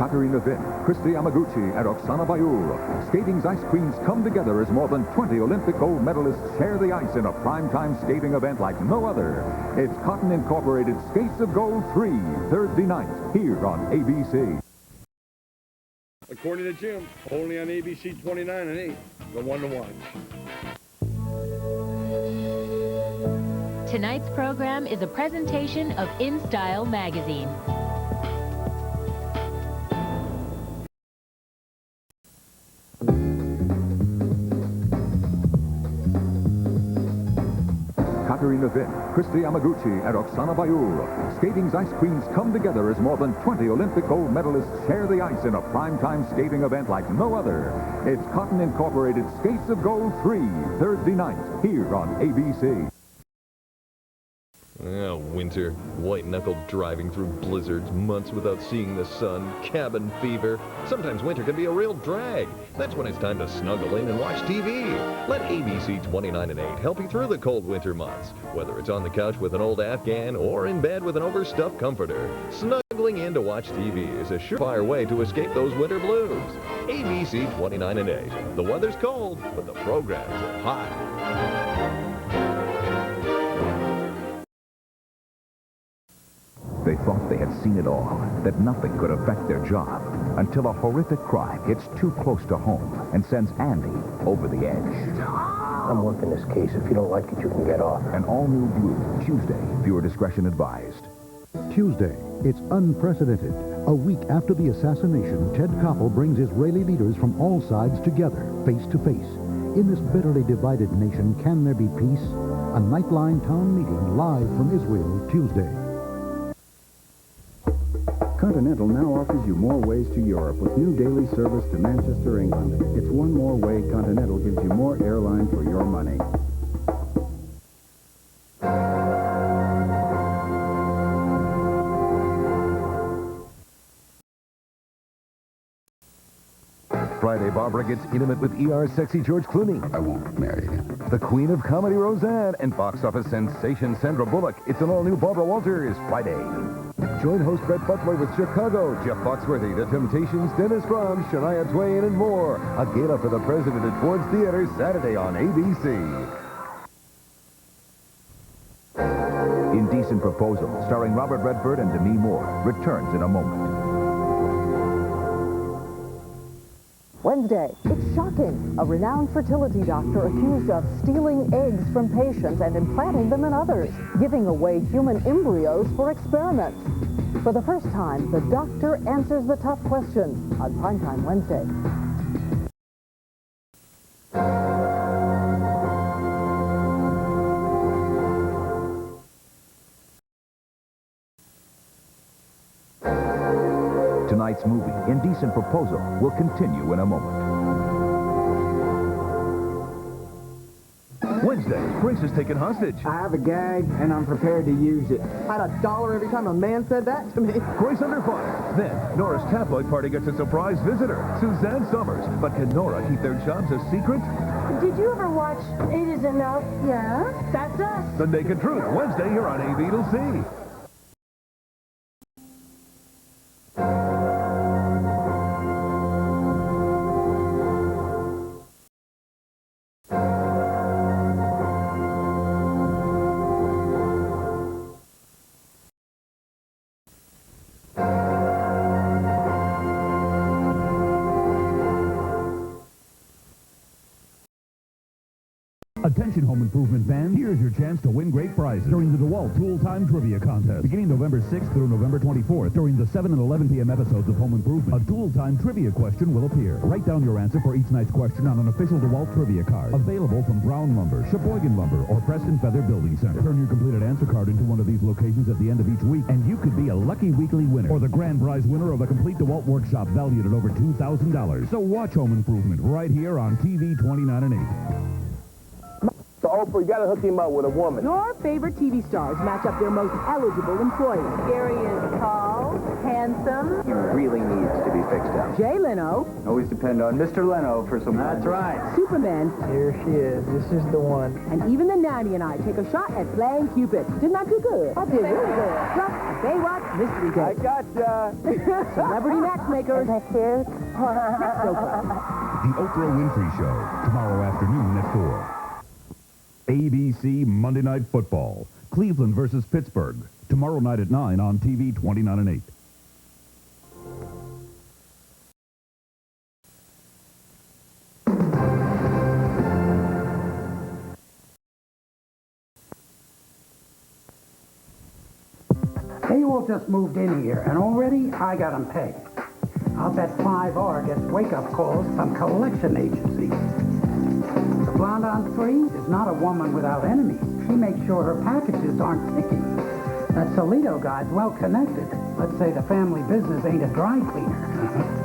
Katerina Witt, Christy Yamaguchi, and Oksana Bayul. Skating's ice queens come together as more than 20 Olympic gold medalists share the ice in a primetime skating event like no other. It's Cotton Incorporated Skates of Gold 3, Thursday night, here on ABC. According to Jim, only on ABC 29 and 8, the one to watch. Tonight's program is a presentation of In Style magazine. Katerina Witt, Christy Yamaguchi, and Oksana Bayul. Skating's ice queens come together as more than 20 Olympic gold medalists share the ice in a primetime skating event like no other. It's Cotton Incorporated Skates of Gold 3, Thursday night, here on ABC. Oh, winter. White-knuckled driving through blizzards, months without seeing the sun, cabin fever. Sometimes winter can be a real drag. That's when it's time to snuggle in and watch TV. Let ABC 29 and 8 help you through the cold winter months. Whether it's on the couch with an old Afghan or in bed with an overstuffed comforter, snuggling in to watch TV is a surefire way to escape those winter blues. ABC 29 and 8. The weather's cold, but the programs are hot. They thought they had seen it all, that nothing could affect their job, until a horrific crime hits too close to home and sends Andy over the edge. I'm working this case. If you don't like it, you can get off. An all-new Blue, Tuesday. Viewer discretion advised. Tuesday, it's unprecedented. A week after the assassination, Ted Koppel brings Israeli leaders from all sides together, face to face. In this bitterly divided nation, can there be peace? A Nightline town meeting live from Israel, Tuesday. Continental now offers you more ways to Europe with new daily service to Manchester, England. It's one more way Continental gives you more airline for your money. Friday, Barbara gets intimate with ER's sexy George Clooney. I won't marry you. The queen of comedy, Roseanne, and box office sensation Sandra Bullock. It's an all-new Barbara Walters Friday. Join host Brett Butler with Chicago, Jeff Foxworthy, The Temptations, Dennis Brahms, Shania Twain, and more. A gala for the president at Ford's Theater Saturday on ABC. Indecent Proposal, starring Robert Redford and Demi Moore, returns in a moment. Wednesday, it's shocking. A renowned fertility doctor accused of stealing eggs from patients and implanting them in others, giving away human embryos for experiments. For the first time, the doctor answers the tough questions on Primetime Wednesday. Tonight's movie, Indecent Proposal, will continue in a moment. Wednesday, Grace is taken hostage. I have a gag, and I'm prepared to use it. I'd $1 every time a man said that to me. Grace under fire. Then, Nora's tabloid party gets a surprise visitor, Suzanne Summers. But can Nora keep their jobs a secret? Did you ever watch It Is Enough? Yeah, that's us. The Naked Truth, Wednesday here on A, B to C. Attention home improvement fans, here's your chance to win great prizes during the DeWalt Tool Time Trivia Contest. Beginning November 6th through November 24th, during the 7 and 11 p.m. episodes of Home Improvement, a Tool Time Trivia question will appear. Write down your answer for each night's question on an official DeWalt Trivia card, available from Brown Lumber, Sheboygan Lumber, or Preston Feather Building Center. Turn your completed answer card into one of these locations at the end of each week, and you could be a lucky weekly winner, or the grand prize winner of a complete DeWalt workshop valued at over $2,000. So watch Home Improvement right here on TV 29 and 8. So, Oprah, you gotta hook him up with a woman. Your favorite TV stars match up their most eligible employees. Gary is tall, Tall, handsome. He really needs to be fixed up. Jay Leno. Always depend on Mr. Leno for some... That's right. Superman. Here she is. This is the one. And even the nanny and I take a shot at playing Cupid. Didn't I do good? I did really good. Plus, a Baywatch mystery I date. gotcha. Celebrity matchmakers. Next so far. The Oprah Winfrey Show, tomorrow afternoon at 4. ABC Monday Night Football, Cleveland versus Pittsburgh, tomorrow night at 9 on TV 29 and 8. They all just moved in here, and already I got them pegged. I'll bet 5R gets wake-up calls from collection agencies. The blonde on 3 is not a woman without enemies. She makes sure her packages aren't sticky. That Solito guy's well-connected. Let's say the family business ain't a dry cleaner.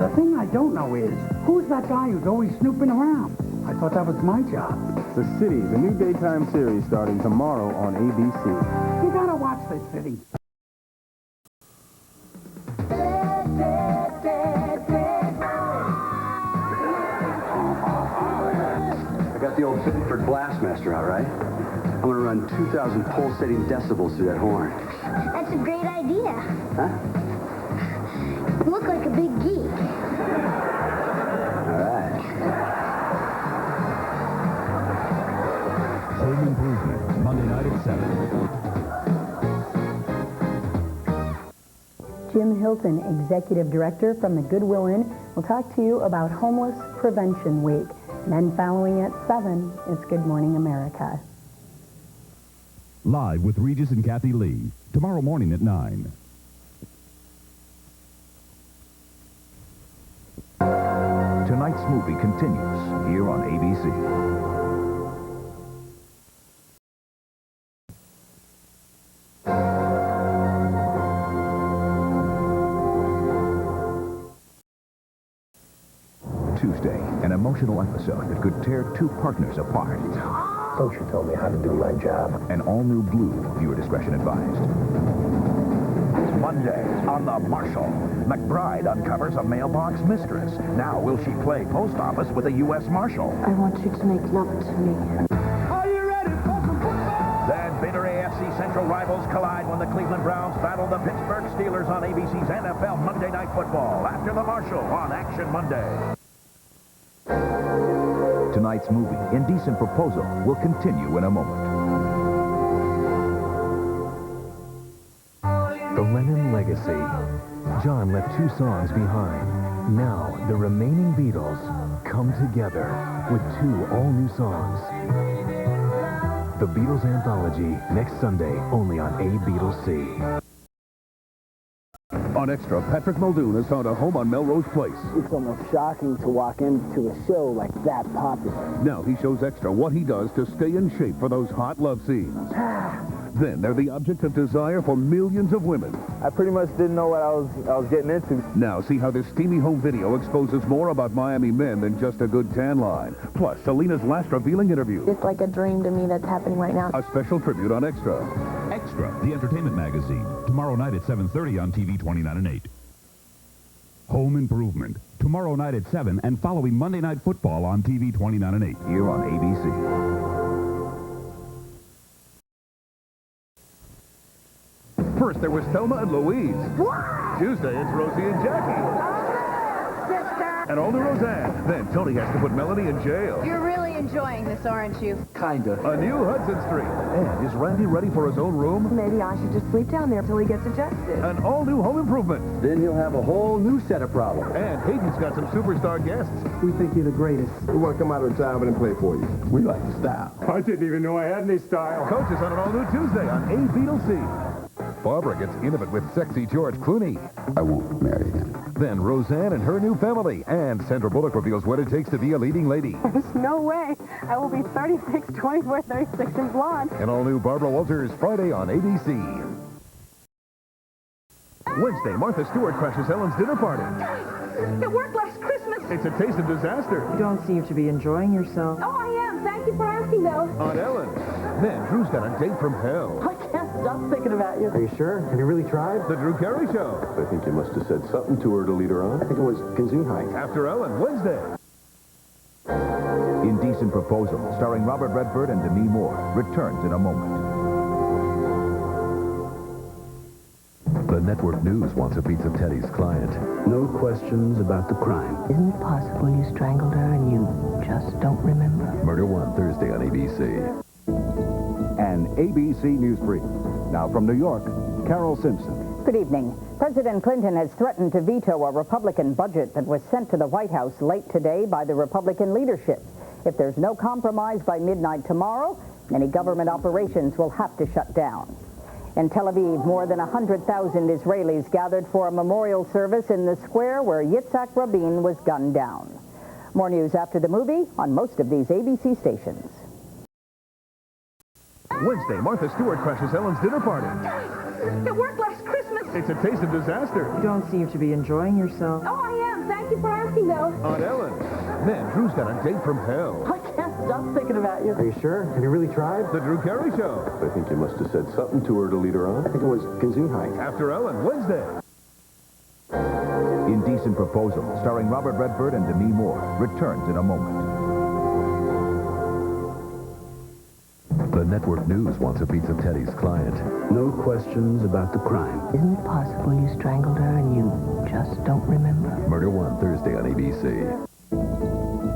The thing I don't know is, who's that guy who's always snooping around? I thought that was my job. The City, the new daytime series starting tomorrow on ABC. You gotta watch this, City. I got the old Bitford Blastmaster out, right? I'm going to run 2,000 pulsating decibels through that horn. That's a great idea. Huh? You look like a big geek. All right. Home Improvement, Monday night at 7. Jim Hilton, Executive Director from the Goodwill Inn, will talk to you about Homeless Prevention Week. And then following at 7 is Good Morning America. Live with Regis and Kathy Lee, tomorrow morning at 9. Tonight's movie continues here on ABC. Tuesday, an emotional episode that could tear two partners apart. Don't you tell me how to do my job. An all-new Blue. Viewer discretion advised. Monday on The Marshal, McBride uncovers a mailbox mistress. Now will she play post office with a U.S. Marshal? I want you to make love to me. Are you ready for some football? Then bitter AFC Central rivals collide when the Cleveland Browns battle the Pittsburgh Steelers on ABC's NFL Monday Night Football after The Marshal on Action Monday. Tonight's movie, Indecent Proposal, will continue in a moment. The Lennon Legacy. John left 2 songs behind. Now, the remaining Beatles come together with 2 all-new songs. The Beatles Anthology, next Sunday, only on A Beatles C. On Extra, Patrick Muldoon has found a home on Melrose Place. It's almost shocking to walk into a show like that popular. Now he shows Extra what he does to stay in shape for those hot love scenes. Then they're the object of desire for millions of women. I pretty much didn't know what I was getting into. Now see how this steamy home video exposes more about Miami men than just a good tan line. Plus, Selena's last revealing interview. It's like a dream to me that's happening right now. A special tribute on Extra. Extra, the entertainment magazine, tomorrow night at 7:30 on TV 29 and 8. Home Improvement, tomorrow night at 7 and following Monday Night Football on TV 29 and 8. Here on ABC. First, there was Thelma and Louise. What? Tuesday, it's Rosie and Jackie. Sister. And all to Roseanne. Then Tony has to put Melanie in jail. You're really enjoying this, aren't you? Kinda. A new Hudson Street. And is Randy ready for his own room? Maybe I should just sleep down there till he gets adjusted. An all-new Home Improvement. Then he'll have a whole new set of problems. And Hayden's got some superstar guests. We think you're the greatest. We want to come out of retirement and play for you. We like the style. I didn't even know I had any style. Coaches on an all-new Tuesday on A Beatles C. Barbara gets intimate with sexy George Clooney. I won't marry him. Then Roseanne and her new family. And Sandra Bullock reveals what it takes to be a leading lady. There's no way. I will be 36, 24, 36 and blonde. An all-new Barbara Walters, Friday on ABC. Wednesday, Martha Stewart crashes Ellen's dinner party. It worked last Christmas. It's a taste of disaster. You don't seem to be enjoying yourself. Oh, I am. Thank you for asking, though. On Ellen. Then Drew's got a date from hell. I can't just thinking about you. Are you sure? Have you really tried? The Drew Carey Show. I think you must have said something to her to lead her on. I think it was Gesundheit. After Ellen, Wednesday. Indecent Proposal, starring Robert Redford and Demi Moore, returns in a moment. The network news wants a piece of Teddy's client. No questions about the crime. Isn't it possible you strangled her and you just don't remember? Murder One, Thursday on ABC. An ABC News Brief. Now from New York, Carol Simpson. Good evening. President Clinton has threatened to veto a Republican budget that was sent to the White House late today by the Republican leadership. If there's no compromise by midnight tomorrow, many government operations will have to shut down. In Tel Aviv, more than 100,000 Israelis gathered for a memorial service in the square where Yitzhak Rabin was gunned down. More news after the movie on most of these ABC stations. Wednesday, Martha Stewart crashes Ellen's dinner party. It worked last Christmas. It's a taste of disaster. You don't seem to be enjoying yourself. Oh, I am. Thank you for asking, though. On Ellen. Man, Drew's got a date from hell. I can't stop thinking about you. Are you sure? Have you really tried? The Drew Carey Show. I think you must have said something to her to lead her on. I think it was Gesundheit. After Ellen, Wednesday. Indecent Proposal, starring Robert Redford and Demi Moore, returns in a moment. The network news wants a piece of Teddy's client. No questions about the crime. Isn't it possible you strangled her and you just don't remember? Murder One, Thursday on ABC.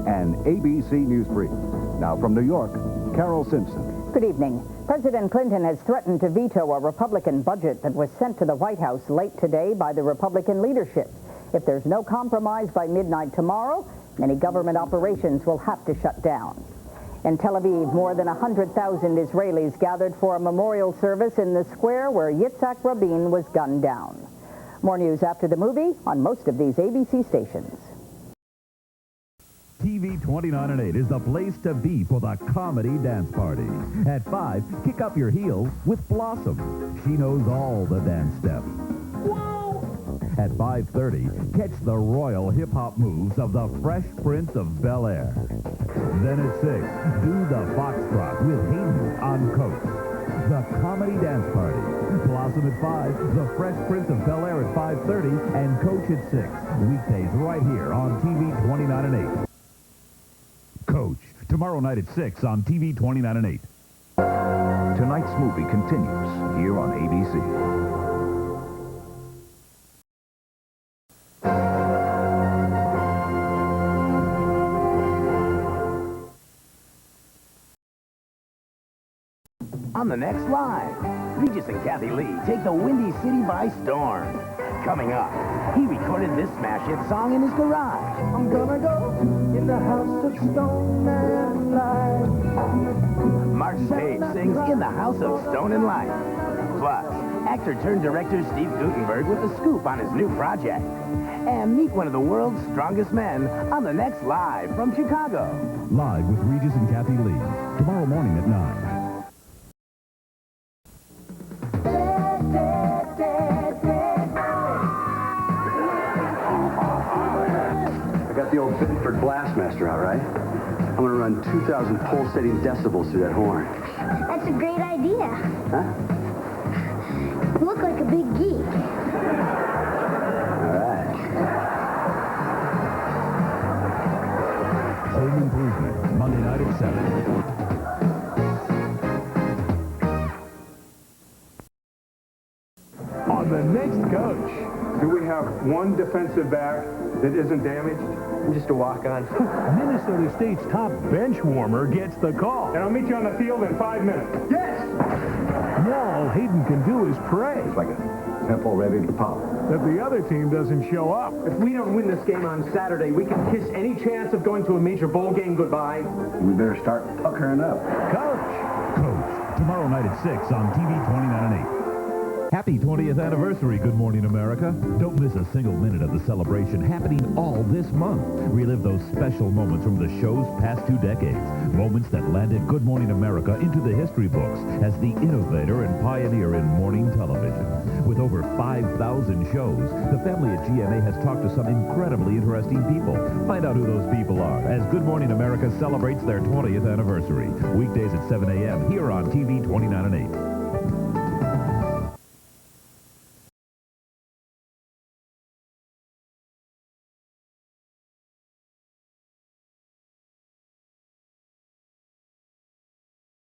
An ABC News Brief. Now from New York, Carol Simpson. Good evening. President Clinton has threatened to veto a Republican budget that was sent to the White House late today by the Republican leadership. If there's no compromise by midnight tomorrow, many government operations will have to shut down. In Tel Aviv, more than 100,000 Israelis gathered for a memorial service in the square where Yitzhak Rabin was gunned down. More news after the movie on most of these ABC stations. TV 29 and 8 is the place to be for the comedy dance party. At 5, kick up your heels with Blossom. She knows all the dance steps. Whoa! At 5:30, catch the royal hip-hop moves of the Fresh Prince of Bel-Air. Then at 6, do the foxtrot with Hayden on Coach. The comedy dance party. Blossom at 5, the Fresh Prince of Bel-Air at 5:30, and Coach at 6. Weekdays right here on TV 29 and 8. Coach, tomorrow night at 6 on TV 29 and 8. Tonight's movie continues here on ABC. On the next Live, Regis and Kathy Lee take the Windy City by storm. Coming up, he recorded this smash hit song in his garage. I'm gonna go in the house of stone and light. Martin Page sings In the House of Stone and Light. Plus, actor-turned-director Steve Guttenberg with a scoop on his new project. And meet one of the world's strongest men on the next Live from Chicago. Live with Regis and Kathy Lee, tomorrow morning at 9. Got the old Binford Blastmaster out, right? I'm gonna run 2,000 pulsating decibels through that horn. That's a great idea. Huh? You look like a big geek. All right. Home Improvement, Monday night at 7. On the next Coach, do we have one defensive back that isn't damaged? Just a walk-on. Minnesota State's top bench warmer gets the call. And I'll meet you on the field in 5 minutes. Yes! Now all Hayden can do is pray. It's like a temple ready to pop. That the other team doesn't show up. If we don't win this game on Saturday, we can kiss any chance of going to a major bowl game goodbye. We better start puckering up. Coach, tomorrow night at 6 on TV 29 and 8. Happy 20th anniversary, Good Morning America. Don't miss a single minute of the celebration happening all this month. Relive those special moments from the show's past 2 decades. Moments that landed Good Morning America into the history books as the innovator and pioneer in morning television. With over 5,000 shows, the family at GMA has talked to some incredibly interesting people. Find out who those people are as Good Morning America celebrates their 20th anniversary. Weekdays at 7 a.m. here on TV 29 and 8.